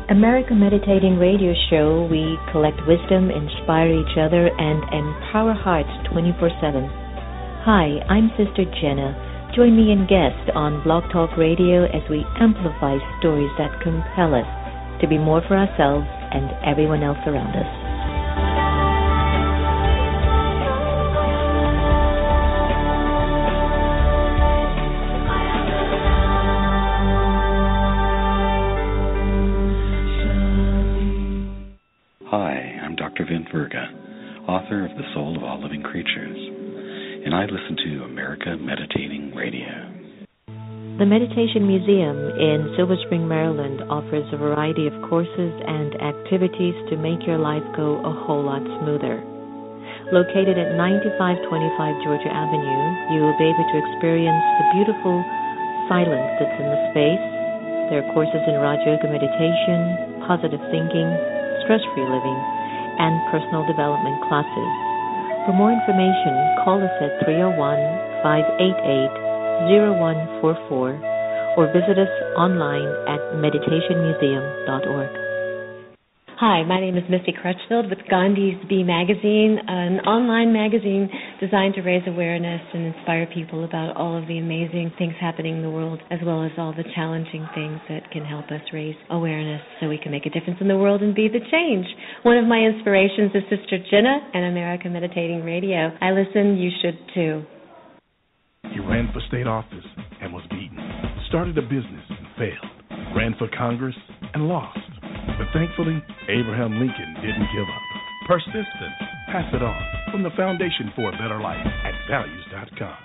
America Meditating Radio Show, we collect wisdom, inspire each other, and empower hearts 24/7. Hi, I'm Sister Jenna. Join me and guest on Blog Talk Radio as we amplify stories that compel us to be more for ourselves and everyone else around us. Hi, I'm Dr. Vin Verga, author of The Soul of All Living Creatures, and I listen to America Meditating Radio. The Meditation Museum in Silver Spring, Maryland offers a variety of courses and activities to make your life go a whole lot smoother. Located at 9525 Georgia Avenue, you will be able to experience the beautiful silence that's in the space. There are courses in Raja Yoga meditation, positive thinking, stress-free living, and personal development classes. For more information, call us at 301-588-0144 or visit us online at meditationmuseum.org. Hi, my name is Misty Crutchfield with Gandhi's Bee Magazine, an online magazine designed to raise awareness and inspire people about all of the amazing things happening in the world, as well as all the challenging things that can help us raise awareness so we can make a difference in the world and be the change. One of my inspirations is Sister Jenna and America Meditating Radio. I listen, you should too. He ran for state office and was beaten, started a business and failed, ran for Congress and lost. But thankfully, Abraham Lincoln didn't give up. Persistence. Pass it on. From the Foundation for a Better Life at values.com.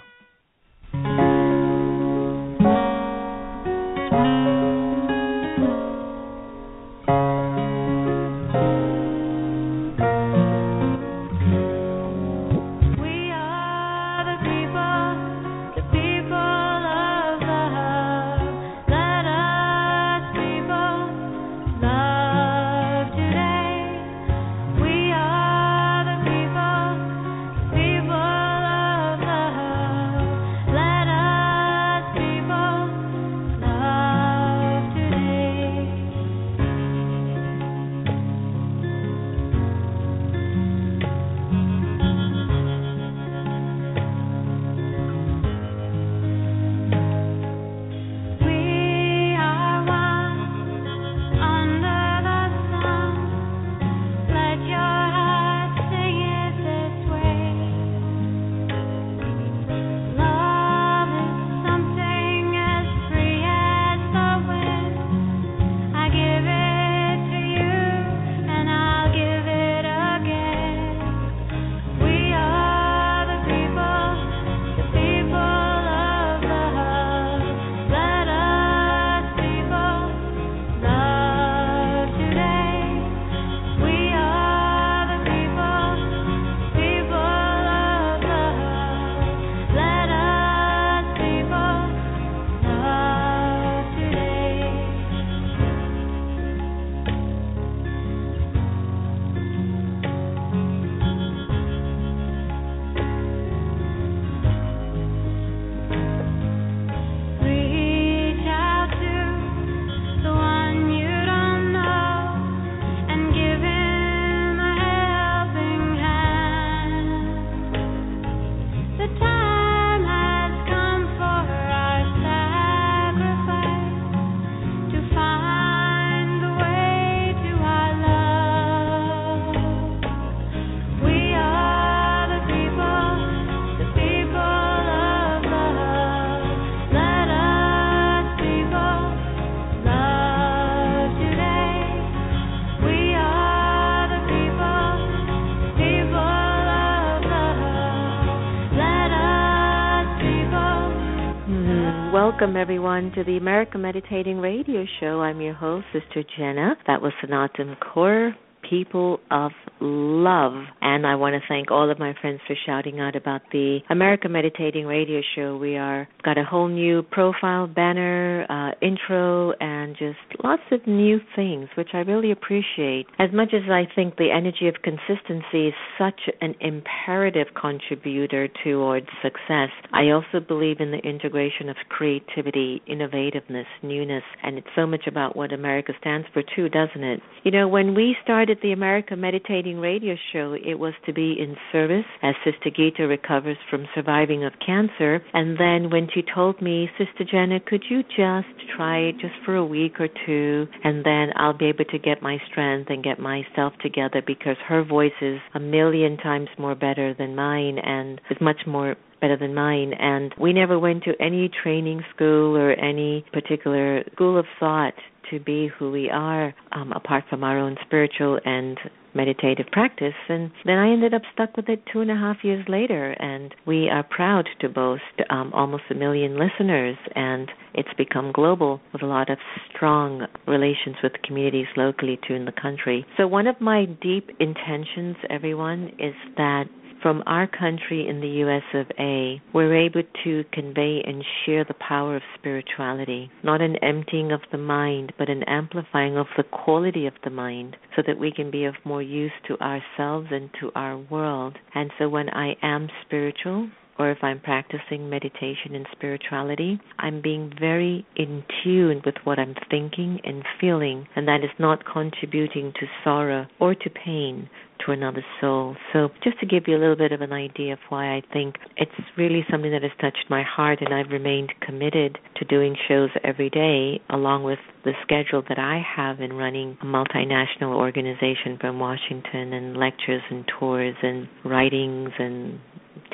Welcome, everyone, to the America Meditating Radio Show. I'm your host, Sister Jenna. That was Sanatan Kaur, people of love. And I want to thank all of my friends for shouting out about the America Meditating Radio Show. We are got a whole new profile, banner, intro, and just lots of new things, which I really appreciate. As much as I think the energy of consistency is such an imperative contributor towards success, I also believe in the integration of creativity, innovativeness, newness, and it's so much about what America stands for too, doesn't it? You know, when we started the America Meditating Radio Show, it was to be in service as Sister Gita recovers from surviving of cancer. And then when she told me, Sister Jenna, could you just try it just for a week or two, and then I'll be able to get my strength and get myself together, because her voice is a million times more better than mine and is much more better than mine. And we never went to any training school or any particular school of thought to be who we are, apart from our own spiritual and meditative practice. And then I ended up stuck with it 2.5 years later, and we are proud to boast almost 1 million listeners, and it's become global with a lot of strong relations with communities locally too in the country. So one of my deep intentions, everyone, is that from our country in the US of A, we're able to convey and share the power of spirituality, not an emptying of the mind, but an amplifying of the quality of the mind, so that we can be of more use to ourselves and to our world. And so when I am spiritual, or if I'm practicing meditation and spirituality, I'm being very in tune with what I'm thinking and feeling, and that is not contributing to sorrow or to pain to another soul. So just to give you a little bit of an idea of why I think it's really something that has touched my heart, and I've remained committed to doing shows every day, along with the schedule that I have in running a multinational organization from Washington, and lectures and tours and writings and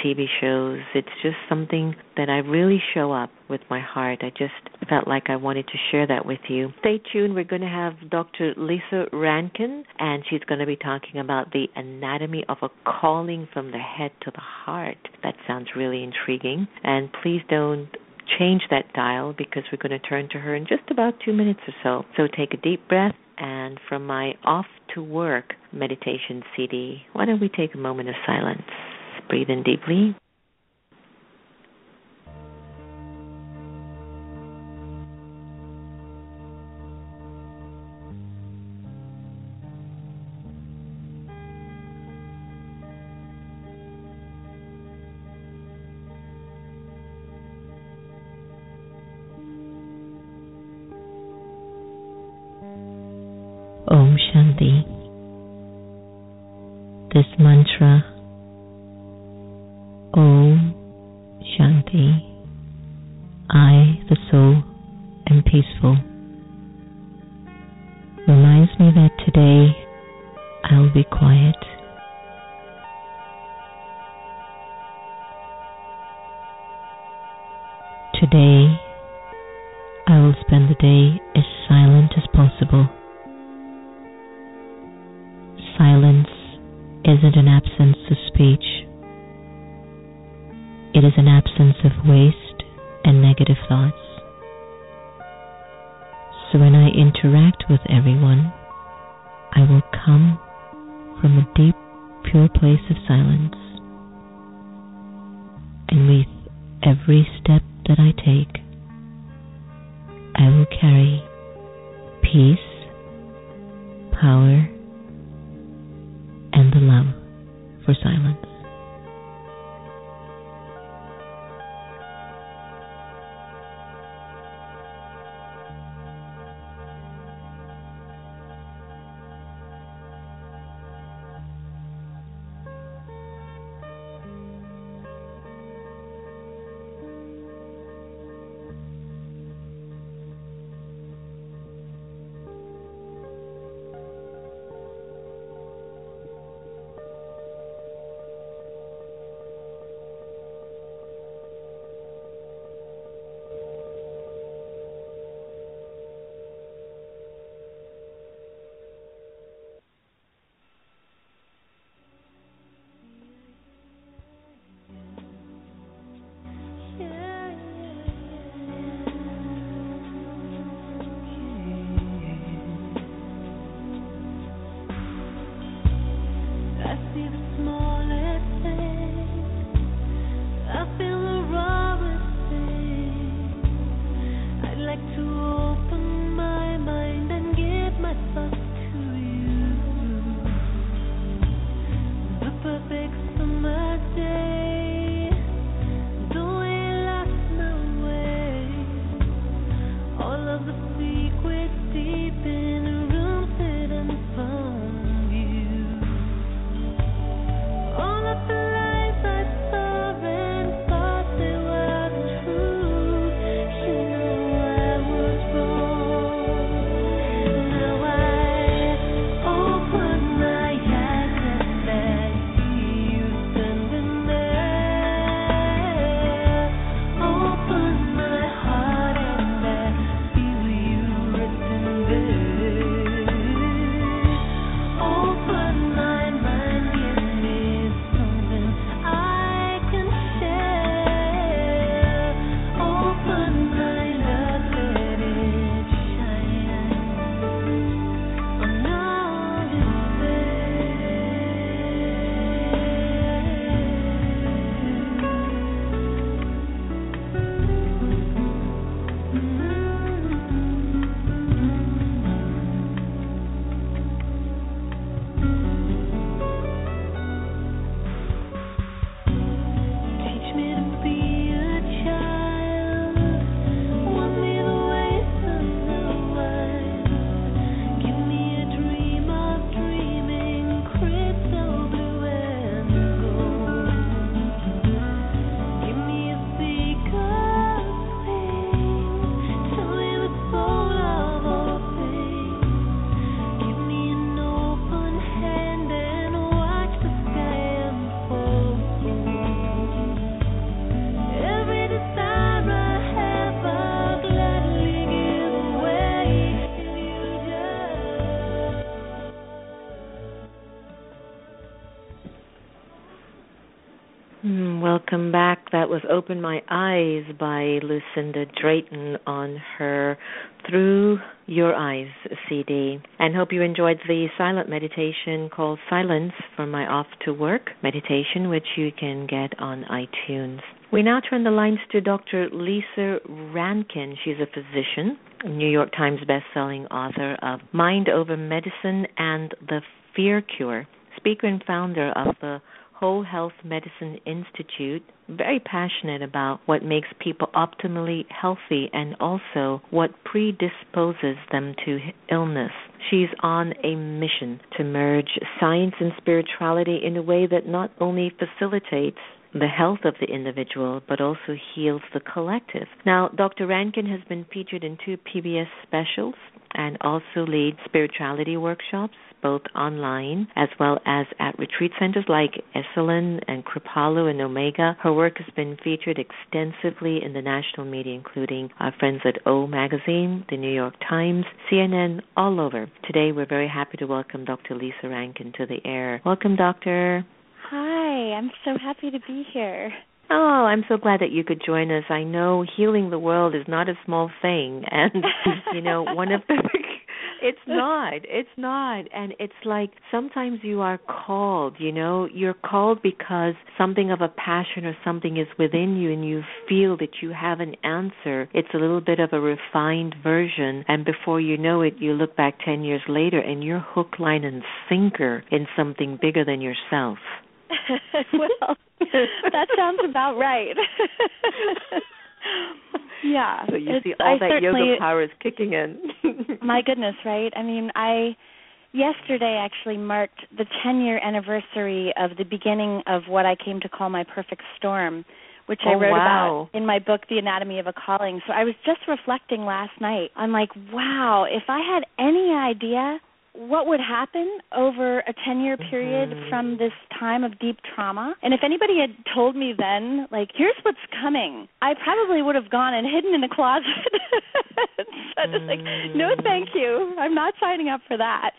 TV shows. It's just something that I really show up with my heart. I just felt like I wanted to share that with you. Stay tuned. We're going to have dr-lissa-rankin, and she's going to be talking about the anatomy of a calling from the head to the heart. That sounds really intriguing. And please don't change that dial, because we're going to turn to her in just about 2 minutes or so. So take a deep breath, and from my Off to Work meditation CD, why don't we take a moment of silence? Breathe in deeply. Om Shanti. This mantra, Om Shanti, I, the soul, am peaceful, reminds me that today I'll be quiet. Today I will spend the day as silent as possible. Silence isn't an absence of speech. It is an absence of waste and negative thoughts. So when I interact with everyone, I will come from a deep, pure place of silence. And with every step that I take, I will carry peace, power, and the love for silence. welcome back. That was Open My Eyes by Lucinda Drayton on her Through Your Eyes CD. And hope you enjoyed the silent meditation called Silence from my Off to Work meditation, which you can get on iTunes. We now turn the lines to Dr. Lissa-Rankin. She's a physician, a New York Times bestselling author of Mind Over Medicine and The Fear Cure, speaker and founder of the Whole Health Medicine Institute, very passionate about what makes people optimally healthy and also what predisposes them to illness. She's on a mission to merge science and spirituality in a way that not only facilitates the health of the individual, but also heals the collective. Now, Dr. Rankin has been featured in 2 PBS specials and also leads spirituality workshops, both online as well as at retreat centers like Esalen and Kripalu and Omega. Her work has been featured extensively in the national media, including our friends at O Magazine, the New York Times, CNN, all over. Today, we're very happy to welcome Dr. Lissa-Rankin to the air. Welcome, Doctor. Hi, I'm so happy to be here. Oh, I'm so glad that you could join us. I know healing the world is not a small thing, and, one of the... It's not. And it's like sometimes you are called, you're called because something of a passion or something is within you and you feel that you have an answer. It's a little bit of a refined version, and before you know it, you look back 10 years later and you're hook, line, and sinker in something bigger than yourself. Well, that sounds about right. Yeah. So you see all that yoga power is kicking in. My goodness, right? I mean, yesterday actually marked the 10-year anniversary of the beginning of what I came to call my perfect storm, which I wrote about in my book, The Anatomy of a Calling. So I was just reflecting last night. I'm like, wow, if I had any idea what would happen over a 10-year period from this time of deep trauma. And if anybody had told me then, here's what's coming, I probably would have gone and hidden in the closet. No, thank you. I'm not signing up for that,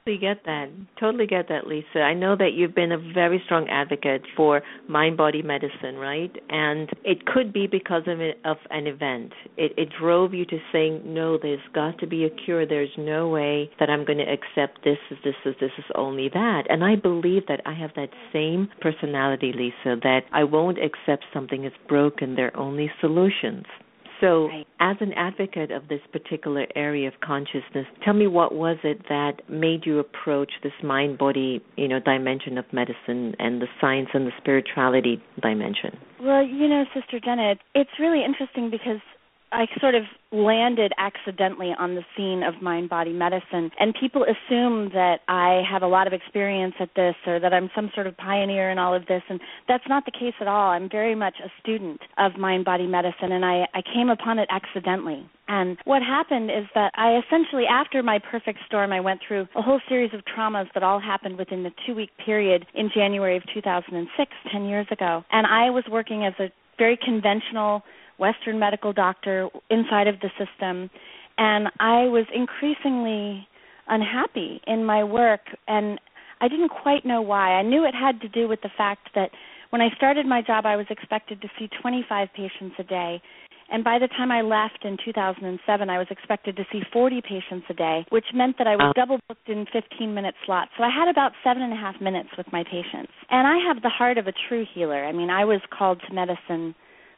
We get that. Totally get that, Lisa. I know that you've been a very strong advocate for mind-body medicine, right? And it could be because of an event. It drove you to saying, no, there's got to be a cure. There's no way that I'm going to accept this is only that. And I believe that I have that same personality, Lisa, that I won't accept something as broken. There are only solutions. So as an advocate of this particular area of consciousness, tell me, what was it that made you approach this mind-body, dimension of medicine and the science and the spirituality dimension? Well, Sister Jenna, it's really interesting because I sort of landed accidentally on the scene of mind-body medicine, and people assume that I have a lot of experience at this or that I'm some sort of pioneer in all of this, and that's not the case at all. I'm very much a student of mind-body medicine, and I came upon it accidentally. And what happened is that I essentially, after my perfect storm, I went through a whole series of traumas that all happened within the 2-week period in January of 2006, 10 years ago. And I was working as a very conventional Western medical doctor inside of the system, and I was increasingly unhappy in my work, and I didn't quite know why. I knew it had to do with the fact that when I started my job, I was expected to see 25 patients a day, and by the time I left in 2007, I was expected to see 40 patients a day, which meant that I was double booked in 15-minute slots. So I had about 7.5 minutes with my patients. And I have the heart of a true healer. I mean, I was called to medicine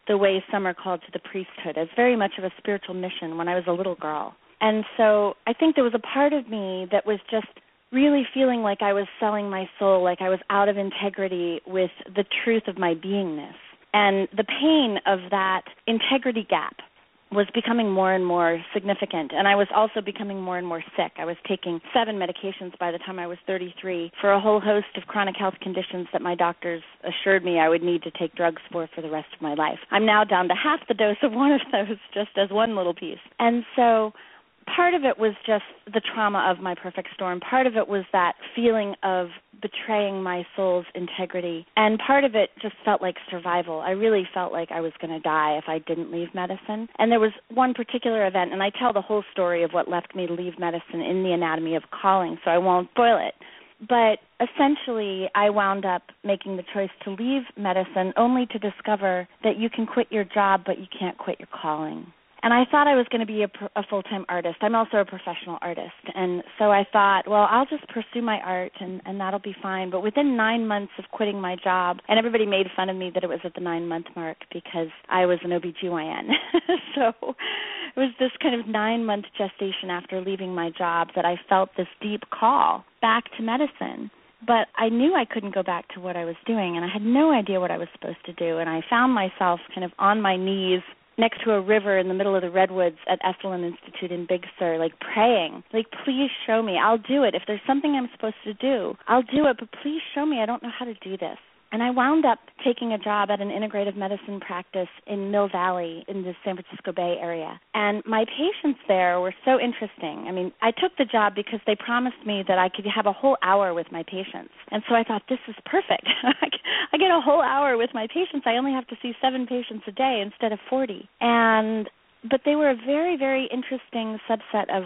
the way some are called to the priesthood, as very much of a spiritual mission when I was a little girl. And so I think there was a part of me that was just really feeling like I was selling my soul, like I was out of integrity with the truth of my beingness. And the pain of that integrity gap was becoming more and more significant, and I was also becoming more and more sick. I was taking 7 medications by the time I was 33 for a whole host of chronic health conditions that my doctors assured me I would need to take drugs for the rest of my life. I'm now down to half the dose of one of those, just as one little piece. And so part of it was just the trauma of my perfect storm. Part of it was that feeling of betraying my soul's integrity. And part of it just felt like survival. I really felt like I was going to die if I didn't leave medicine. And there was one particular event, and I tell the whole story of what left me to leave medicine in The Anatomy of Calling, so I won't spoil it. But essentially, I wound up making the choice to leave medicine only to discover that you can quit your job, but you can't quit your calling. And I thought I was going to be a full-time artist. I'm also a professional artist. And so I thought, well, I'll just pursue my art and that'll be fine. But within 9 months of quitting my job, and everybody made fun of me that it was at the 9-month mark because I was an OBGYN. So it was this kind of 9-month gestation after leaving my job that I felt this deep call back to medicine. But I knew I couldn't go back to what I was doing, and I had no idea what I was supposed to do. And I found myself kind of on my knees next to a river in the middle of the redwoods at Esalen Institute in Big Sur, like praying, like, please show me. I'll do it. If there's something I'm supposed to do, I'll do it, but please show me. I don't know how to do this. And I wound up taking a job at an integrative medicine practice in Mill Valley in the San Francisco Bay Area. And my patients there were so interesting. I mean, I took the job because they promised me that I could have a whole hour with my patients. And so I thought, this is perfect. I get a whole hour with my patients. I only have to see 7 patients a day instead of 40. But they were a very, very interesting subset of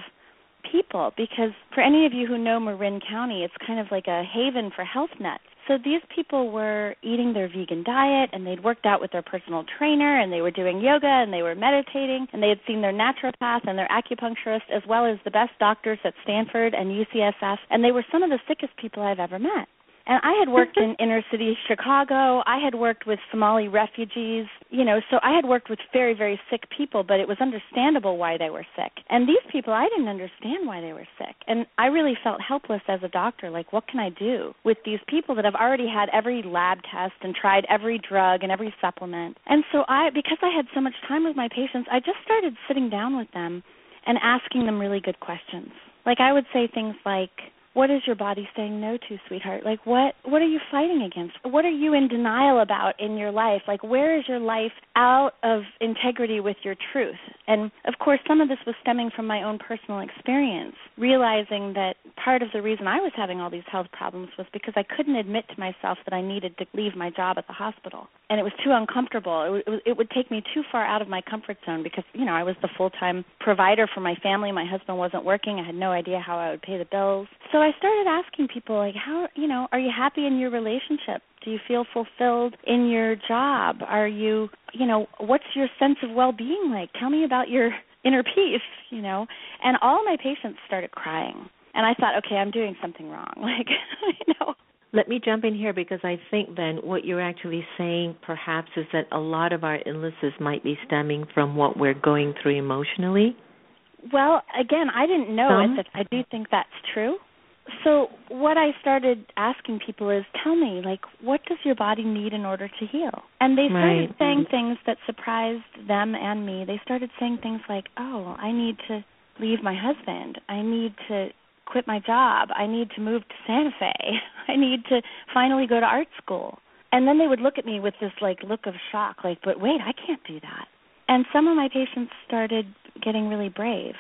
people because for any of you who know Marin County, it's kind of like a haven for health nuts. So these people were eating their vegan diet, and they'd worked out with their personal trainer, and they were doing yoga, and they were meditating, and they had seen their naturopath and their acupuncturist, as well as the best doctors at Stanford and UCSF, and they were some of the sickest people I've ever met. And I had worked in inner city Chicago. I had worked with Somali refugees, so I had worked with very, very sick people, but it was understandable why they were sick. And these people, I didn't understand why they were sick. And I really felt helpless as a doctor, like, what can I do with these people that have already had every lab test and tried every drug and every supplement? And so because I had so much time with my patients, I just started sitting down with them and asking them really good questions. Like I would say things like, what is your body saying no to, sweetheart? Like, what are you fighting against? What are you in denial about in your life? Like, where is your life out of integrity with your truth? And, of course, some of this was stemming from my own personal experience, realizing that part of the reason I was having all these health problems was because I couldn't admit to myself that I needed to leave my job at the hospital. And it was too uncomfortable. It would take me too far out of my comfort zone because, I was the full-time provider for my family. My husband wasn't working. I had no idea how I would pay the bills. So I started asking people, like, how, are you happy in your relationship? Do you feel fulfilled in your job? Are you, what's your sense of well-being like? Tell me about your inner peace, And all my patients started crying. And I thought, okay, I'm doing something wrong. Let me jump in here because I think then what you're actually saying perhaps is that a lot of our illnesses might be stemming from what we're going through emotionally. Well, again, I didn't know it, but I do think that's true. So what I started asking people is, tell me, like, what does your body need in order to heal? And they started saying things that surprised them and me. They started saying things like, oh, I need to leave my husband. I need to quit my job. I need to move to Santa Fe. I need to finally go to art school. And then they would look at me with this, like, look of shock, like, but wait, I can't do that. And some of my patients started getting really brave,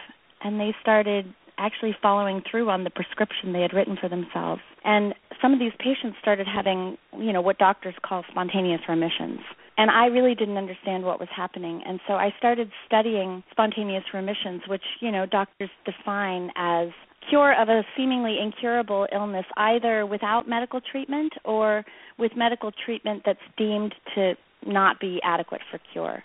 and they started actually following through on the prescription they had written for themselves. And some of these patients started having, what doctors call spontaneous remissions. And I really didn't understand what was happening. And so I started studying spontaneous remissions, which, doctors define as cure of a seemingly incurable illness, either without medical treatment or with medical treatment that's deemed to not be adequate for cure.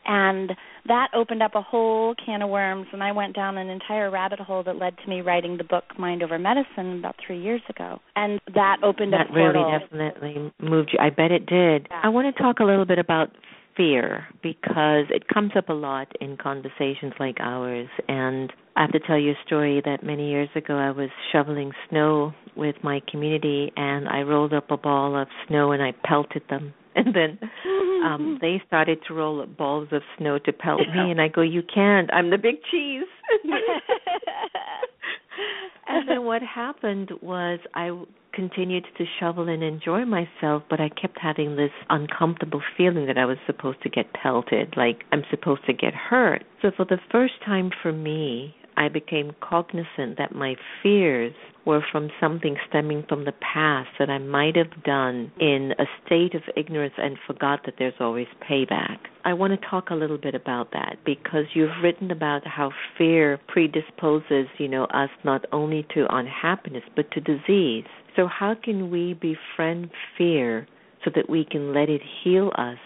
And that opened up a whole can of worms, and I went down an entire rabbit hole that led to me writing the book Mind Over Medicine about 3 years ago. And that opened up a portal. That really definitely moved you. I bet it did. Yeah. I want to talk a little bit about fear because it comes up a lot in conversations like ours. And I have to tell you a story that many years ago I was shoveling snow with my community, and I rolled up a ball of snow and I pelted them. And then they started to roll balls of snow to pelt me, and I go, you can't. I'm the big cheese. And then what happened was I continued to shovel and enjoy myself, but I kept having this uncomfortable feeling that I was supposed to get pelted, like I'm supposed to get hurt. So for the first time for me, I became cognizant that my fears were from something stemming from the past that I might have done in a state of ignorance and forgot that there's always payback. I want to talk a little bit about that because you've written about how fear predisposes, us not only to unhappiness but to disease. So how can we befriend fear so that we can let it heal us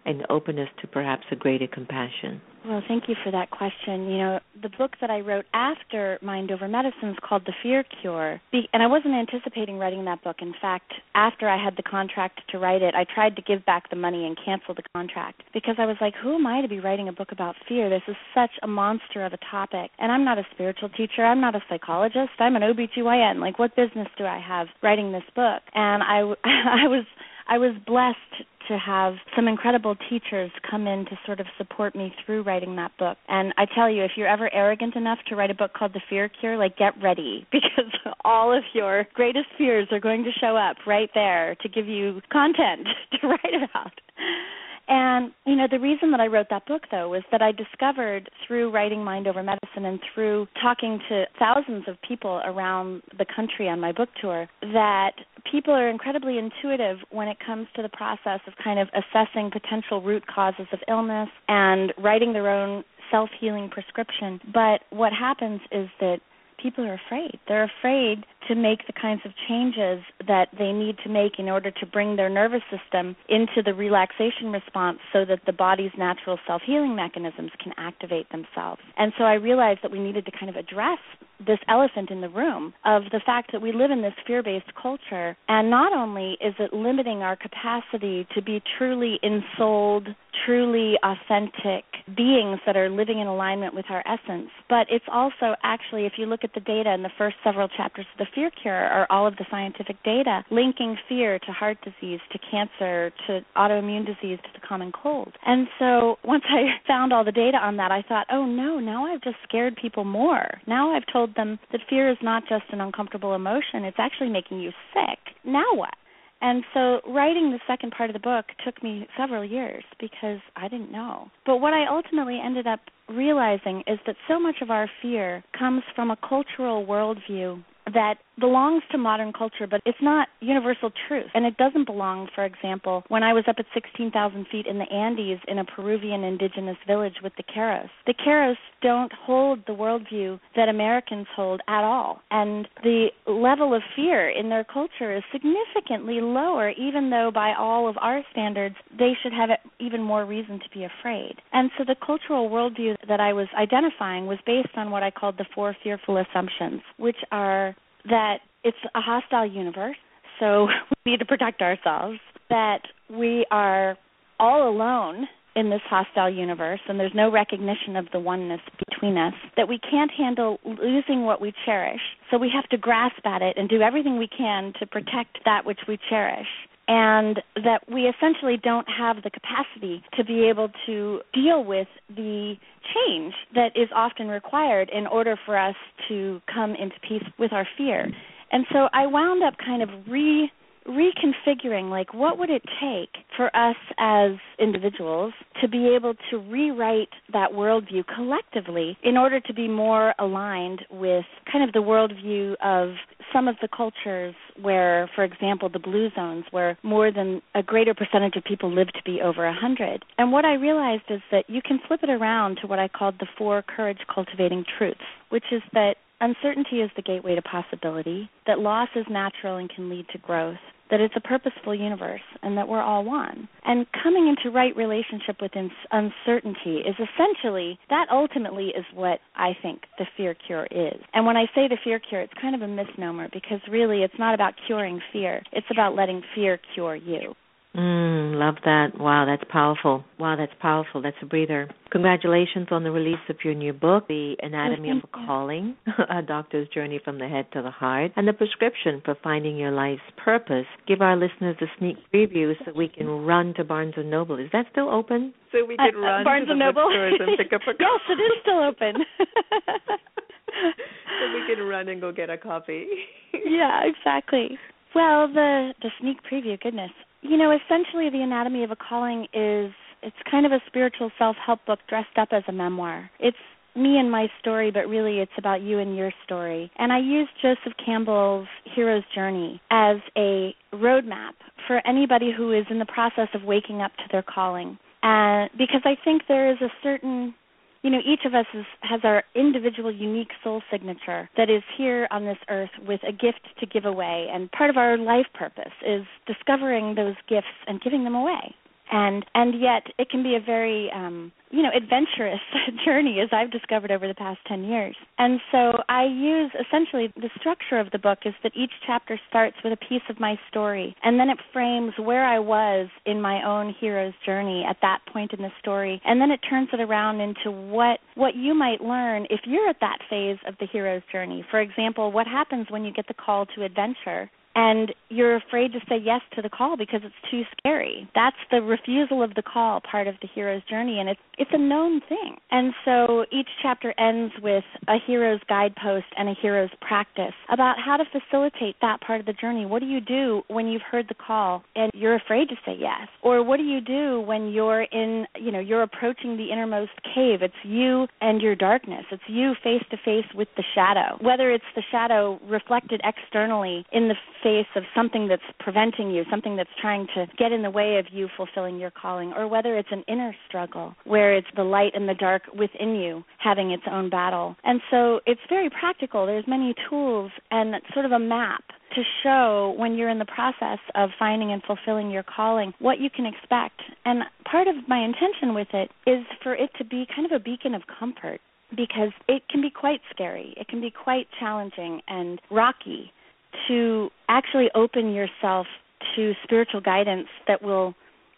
and open us to perhaps a greater compassion? Well, thank you for that question. You know, the book that I wrote after Mind Over Medicine is called The Fear Cure, and I wasn't anticipating writing that book. In fact, after I had the contract to write it, I tried to give back the money and cancel the contract because I was like, who am I to be writing a book about fear? This is such a monster of a topic, and I'm not a spiritual teacher. I'm not a psychologist. I'm an OBGYN. Like, what business do I have writing this book? And I was blessed to have some incredible teachers come in to sort of support me through writing that book. And I tell you, if you're ever arrogant enough to write a book called The Fear Cure, like, get ready, because all of your greatest fears are going to show up right there to give you content to write about. And, you know, the reason that I wrote that book, though, was that I discovered through writing Mind Over Medicine and through talking to thousands of people around the country on my book tour that people are incredibly intuitive when it comes to the process of kind of assessing potential root causes of illness and writing their own self-healing prescription. But what happens is that people are afraid. They're afraid to make the kinds of changes that they need to make in order to bring their nervous system into the relaxation response so that the body's natural self-healing mechanisms can activate themselves. And so I realized that we needed to kind of address this elephant in the room of the fact that we live in this fear-based culture, and not only is it limiting our capacity to be truly ensouled, truly authentic beings that are living in alignment with our essence, but it's also actually, if you look at the data in the first several chapters of The Fear Cure, are all of the scientific data linking fear to heart disease, to cancer, to autoimmune disease, to the common cold. And so once I found all the data on that, I thought, oh no, now I've just scared people more. Now I've told them that fear is not just an uncomfortable emotion, it's actually making you sick. Now what? And so writing the second part of the book took me several years because I didn't know. But what I ultimately ended up realizing is that so much of our fear comes from a cultural worldview that belongs to modern culture, but it's not universal truth. And it doesn't belong, for example, when I was up at 16,000 feet in the Andes in a Peruvian indigenous village with the Queros. The Queros don't hold the worldview that Americans hold at all. And the level of fear in their culture is significantly lower, even though by all of our standards, they should have even more reason to be afraid. And so the cultural worldview that I was identifying was based on what I called the 4 fearful assumptions, which are that it's a hostile universe, so we need to protect ourselves, that we are all alone in this hostile universe and there's no recognition of the oneness between us, that we can't handle losing what we cherish, so we have to grasp at it and do everything we can to protect that which we cherish, and that we essentially don't have the capacity to be able to deal with the change that is often required in order for us to come into peace with our fear. And so I wound up kind of reconfiguring, like, what would it take for us as individuals to be able to rewrite that worldview collectively in order to be more aligned with kind of the worldview of some of the cultures where, for example, the blue zones, where more than a greater percentage of people live to be over 100. And what I realized is that you can flip it around to what I called the 4 courage-cultivating truths, which is that uncertainty is the gateway to possibility, that loss is natural and can lead to growth, that it's a purposeful universe, and that we're all one. And coming into right relationship with uncertainty is essentially, that ultimately is what I think the fear cure is. And when I say the fear cure, it's kind of a misnomer because really it's not about curing fear. It's about letting fear cure you. Love that. Wow, that's powerful. That's a breather. Congratulations on the release of your new book, The Anatomy of a Calling, A Doctor's Journey from the Head to the Heart, and the prescription for finding your life's purpose. Give our listeners a sneak preview so we can run to Barnes & Noble. Is that still open? So we can run Barnes to the Noble? bookstores and pick up a copy. Yes, it is still open. So we can run and go get a copy. Yeah, exactly. Well, the sneak preview, goodness. You know, essentially The Anatomy of a Calling it's kind of a spiritual self-help book dressed up as a memoir. It's me and my story, but really it's about you and your story. And I use Joseph Campbell's Hero's Journey as a roadmap for anybody who is in the process of waking up to their calling. Because I think there is a certain each of us has our individual, unique soul signature that is here on this earth with a gift to give away. And part of our life purpose is discovering those gifts and giving them away. And yet it can be a very, adventurous journey, as I've discovered over the past 10 years. And so I use, essentially, the structure of the book is that each chapter starts with a piece of my story, and then it frames where I was in my own hero's journey at that point in the story, and then it turns it around into what you might learn if you're at that phase of the hero's journey. For example, what happens when you get the call to adventure and you're afraid to say yes to the call because it's too scary. That's the refusal of the call part of the hero's journey, and it's a known thing. And so each chapter ends with a hero's guidepost and a hero's practice about how to facilitate that part of the journey. What do you do when you've heard the call and you're afraid to say yes? Or what do you do when you're you're approaching the innermost cave? It's you and your darkness. It's you face to face with the shadow. Whether it's the shadow reflected externally in the face of something that's preventing you, something that's trying to get in the way of you fulfilling your calling, or whether it's an inner struggle where it's the light and the dark within you having its own battle. And so it's very practical. There's many tools and sort of a map to show when you're in the process of finding and fulfilling your calling what you can expect. And part of my intention with it is for it to be kind of a beacon of comfort, because it can be quite scary. It can be quite challenging and rocky to actually open yourself to spiritual guidance that will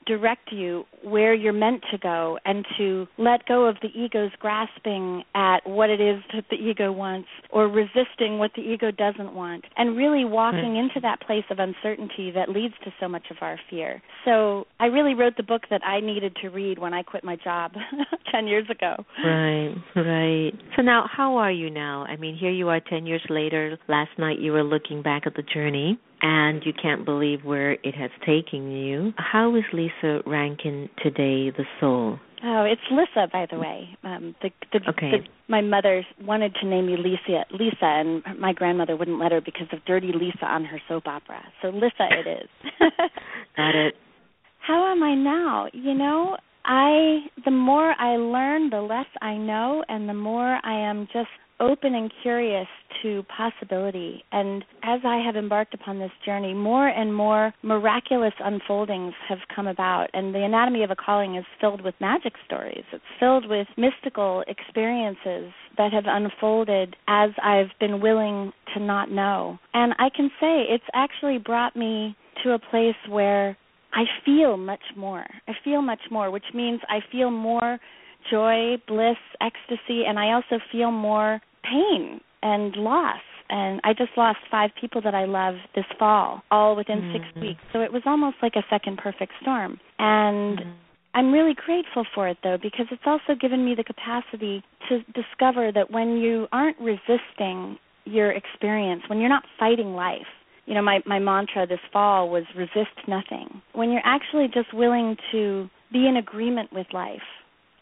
direct you where you're meant to go, and to let go of the ego's grasping at what it is that the ego wants, or resisting what the ego doesn't want, and really walking into that place of uncertainty that leads to so much of our fear. So I really wrote the book that I needed to read when I quit my job 10 years ago. Right. So now, how are you now? I mean, here you are 10 years later. Last night you were looking back at the journey, and you can't believe where it has taken you. How is Lissa-Rankin today, the soul? Oh, it's Lissa, by the way. My mother wanted to name me Lisa, and my grandmother wouldn't let her because of Dirty Lisa on her soap opera. So Lissa it is. Got it. How am I now? The more I learn, the less I know, and the more I am just open and curious to possibility. And as I have embarked upon this journey, more and more miraculous unfoldings have come about. And the Anatomy of a Calling is filled with magic stories. It's filled with mystical experiences that have unfolded as I've been willing to not know. And I can say it's actually brought me to a place where I feel much more. Which means I feel more joy, bliss, ecstasy, and I also feel more pain and loss. And I just lost 5 people that I love this fall, all within 6 weeks. So it was almost like a second perfect storm. And I'm really grateful for it, though, because it's also given me the capacity to discover that when you aren't resisting your experience, when you're not fighting life, my mantra this fall was resist nothing. When you're actually just willing to be in agreement with life,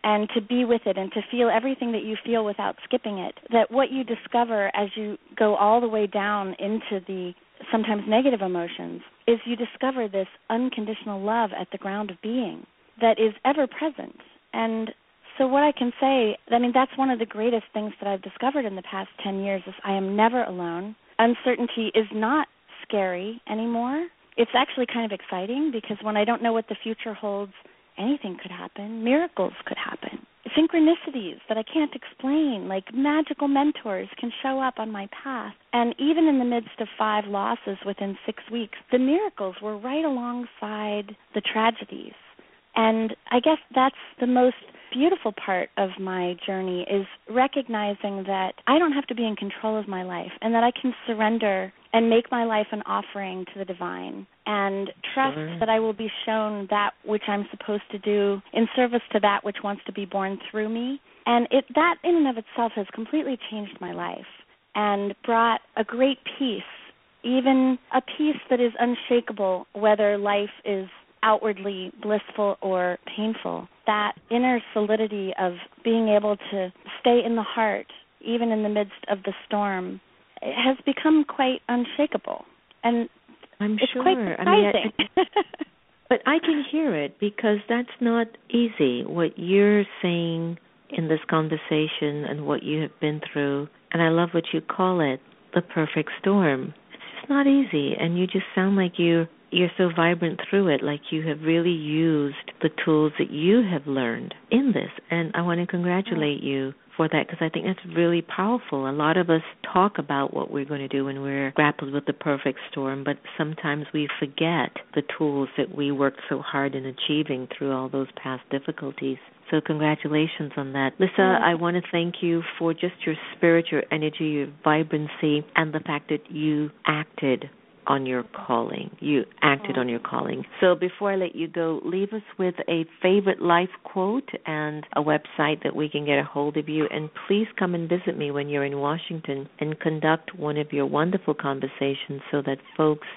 and to be with it and to feel everything that you feel without skipping it, that what you discover as you go all the way down into the sometimes negative emotions is you discover this unconditional love at the ground of being that is ever present. And so what I can say, that's one of the greatest things that I've discovered in the past 10 years is I am never alone. Uncertainty is not scary anymore. It's actually kind of exciting, because when I don't know what the future holds, anything could happen. Miracles could happen. Synchronicities that I can't explain, like magical mentors, can show up on my path. And even in the midst of 5 losses within 6 weeks, the miracles were right alongside the tragedies. And I guess that's the most beautiful part of my journey, is recognizing that I don't have to be in control of my life, and that I can surrender and make my life an offering to the divine, and trust that I will be shown that which I'm supposed to do in service to that which wants to be born through me. And that in and of itself has completely changed my life and brought a great peace, even a peace that is unshakable, whether life is outwardly blissful or painful. That inner solidity of being able to stay in the heart, even in the midst of the storm, it has become quite unshakable. And it's quite surprising. But I can hear it, because that's not easy, what you're saying in in this conversation and what you have been through. And I love what you call it, the perfect storm. It's just not easy, and you just sound like you're so vibrant through it, like you have really used the tools that you have learned in this. And I want to congratulate you for that, because I think that's really powerful. A lot of us talk about what we're going to do when we're grappled with the perfect storm, but sometimes we forget the tools that we worked so hard in achieving through all those past difficulties. So congratulations on that. Lissa, I want to thank you for just your spirit, your energy, your vibrancy, and the fact that you acted on your calling. You acted on your calling. So before I let you go, leave us with a favorite life quote and a website that we can get a hold of you. And please come and visit me when you're in Washington and conduct one of your wonderful conversations so that folks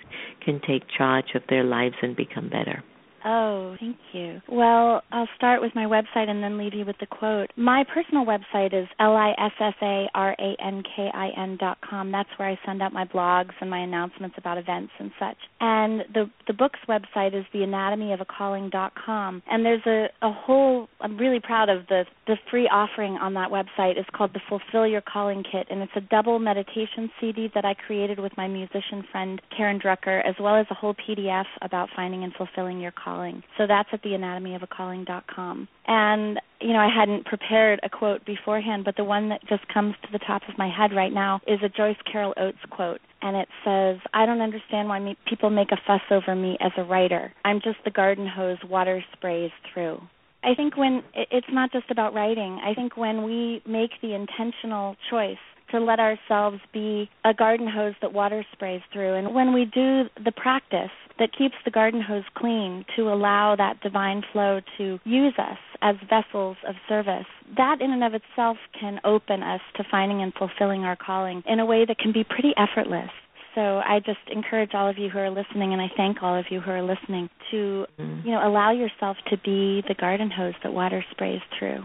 can take charge of their lives and become better. Oh, thank you. Well, I'll start with my website and then leave you with the quote. My personal website is lissa-rankin.com. That's where I send out my blogs and my announcements about events and such. And the book's website is theanatomyofacalling.com. And there's a whole, I'm really proud of the free offering on that website. It's called the Fulfill Your Calling Kit, and it's a double meditation CD that I created with my musician friend Karen Drucker, as well as a whole PDF about finding and fulfilling your calling. So that's at theanatomyofacalling.com. And, I hadn't prepared a quote beforehand, but the one that just comes to the top of my head right now is a Joyce Carol Oates quote. And it says, "I don't understand why people make a fuss over me as a writer. I'm just the garden hose water sprays through." I think when it's not just about writing, I think when we make the intentional choice to let ourselves be a garden hose that water sprays through, and when we do the practice that keeps the garden hose clean to allow that divine flow to use us as vessels of service, that in and of itself can open us to finding and fulfilling our calling in a way that can be pretty effortless. So I just encourage all of you who are listening, and I thank all of you who are listening, to allow yourself to be the garden hose that water sprays through.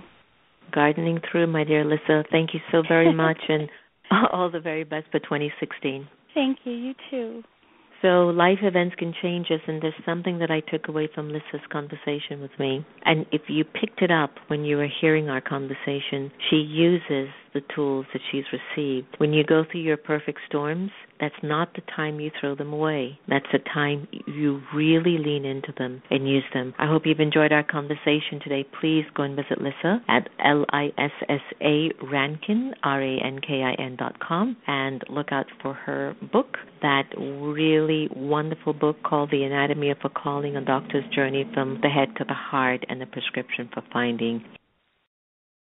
Gardening through, my dear Lissa. Thank you so very much, and all the very best for 2016. Thank you. You too. So life events can change us, and there's something that I took away from Lissa's conversation with me. And if you picked it up when you were hearing our conversation, she uses the tools that she's received. When you go through your perfect storms, that's not the time you throw them away. That's the time you really lean into them and use them. I hope you've enjoyed our conversation today. Please go and visit Lissa at lissa-rankin, rankin.com, and look out for her book, that really wonderful book called The Anatomy of a Calling, a Doctor's Journey from the Head to the Heart, and the Prescription for Finding